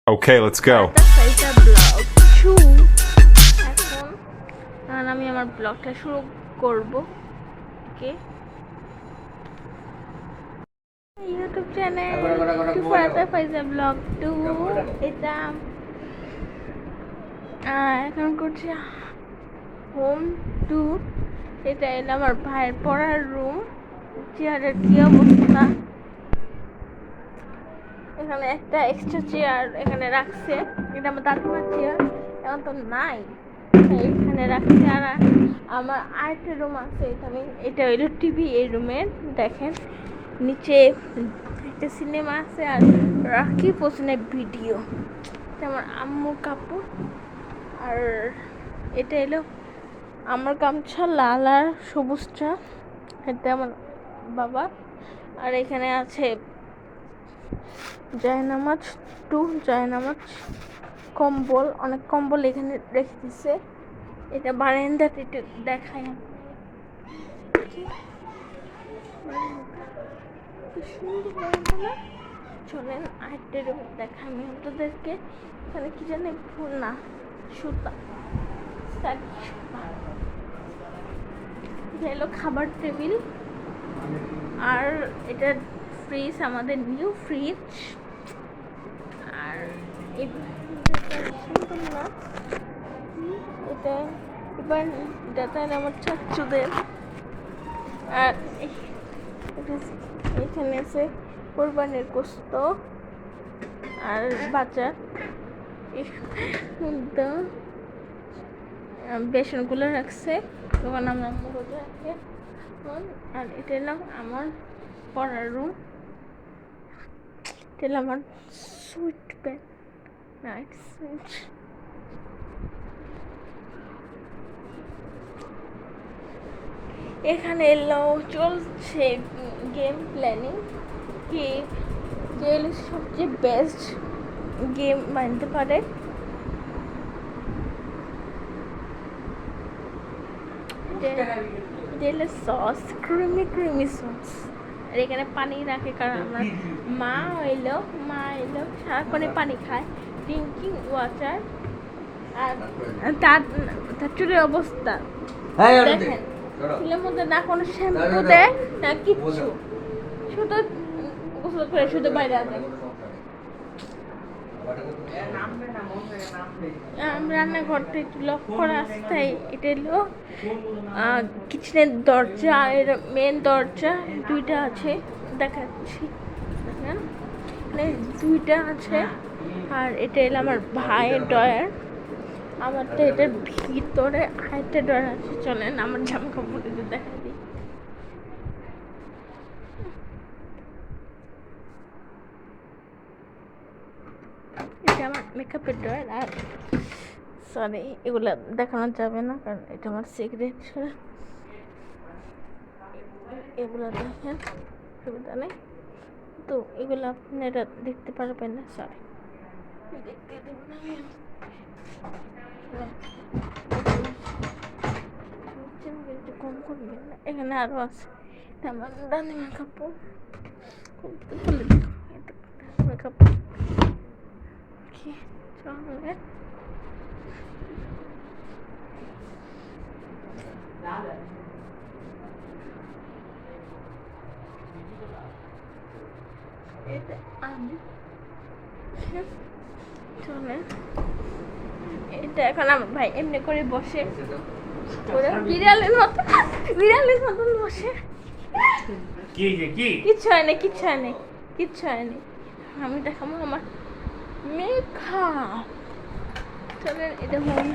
Okay, let's go. এখন আমি আমার ব্লগটা শুরু করব। ওকে, ইউটিউব চ্যানেল টুফাতা ফাইজা ব্লগ 2 এটা এখন করছি হোম ট্যুর। এটা এলো আমার ভাইয়ের পড়ার রুম। চেয়ারের কি অবস্থা, এখানে একটা এক্সট্রা চেয়ার এখানে রাখছে, এটা আমার দাদিমার চেয়ার, এখন তো নাই, এখানে রাখছে। আর আমার আরেকটা রুম আছে এখানে, এটা হইলো টিভি। এই রুমের দেখেন নিচে একটা সিনেমা আছে আর রাখি পোষণের ভিডিও। এটা আমার আম্মুর কাপড়। আর এটা এলো আমার গামছা, লাল আর সবুজটা, এটা আমার বাবা। আর এখানে আছে জায়নামাজ, জায়নামাজ, কম্বল, অনেক কম্বল এখানে রেখে দিছে। এটা বারান্দাতে একটু দেখাই, চলেন আরেকটা রুম দেখাই আমি আপনাদেরকে। এখানে কি জানি ফুল না, সুতা, এটা হলো খাবার টেবিল। আর এটা ফ্রিজ, আমাদের নিউ ফ্রিজ। আর এটা এবার ডাটা আমার চাচ্চুদের। আর এখানে আছে কোরবানির গোস্ত আর বাচ্চা বেসনগুলো রাখছে, তখন আমরা মুখে রাখে। আর এটা এলাম আমার পড়ার রুম, এটা এলাম আমার সুইট বেড, নাইট সুইট। এখানে এলো চলছে গেম প্ল্যানিং, কি যে সবচেয়ে বেস্ট গেম মানতে পারে। Sauce, creamy sauce. আর এখানে পানি রাখে, কারণ আমার মা এলো সারাক্ষণে পানি খায়, ড্রিঙ্কিং ওয়াটার। আর তার চুলের অবস্থা দেখেন, চুলের মধ্যে না কোনো শ্যাম্পু দেয় না কিচ্ছু, শুধু গোসল করে শুধু বাইরে আসে। রান্নাঘরটা একটু লক্ষ্য রাস্তায়, এটা এলো কিচেনের দরজা। এর মেন দরজা দুইটা আছে, দেখাচ্ছি দেখেন, এখানে দুইটা আছে। আর এটা এলো আমার ভাইয়ের ডয়ার, আমারটা এটার ভিতরে আরেকটা ডয়ার আছে। চলেন আমার জামা কাপড় দেখা দিই। এটা আমার মেকআপের ড্রয়ার। আর সরি, এগুলো দেখানো যাবে না, কারণ এটা আমার সিক্রেট। এগুলো দেখেন, সুবিধা নেই তো, এগুলো আপনারা দেখতে পারবেন না, সরি দেখতে দেব না আমি। কম করবেন না, এখানে আরো আছে। এটা আমার দাদিমার কাপড়, খুলে দেখো, এটা কাপড় কি চলে। চলে এটা এখন আমার ভাই এমনি করে বসে, বিড়ালের মতন বসে। কিচ্ছু হয়নি। আমি দেখাবো আমার মেকআপ। চলেন এটা হোম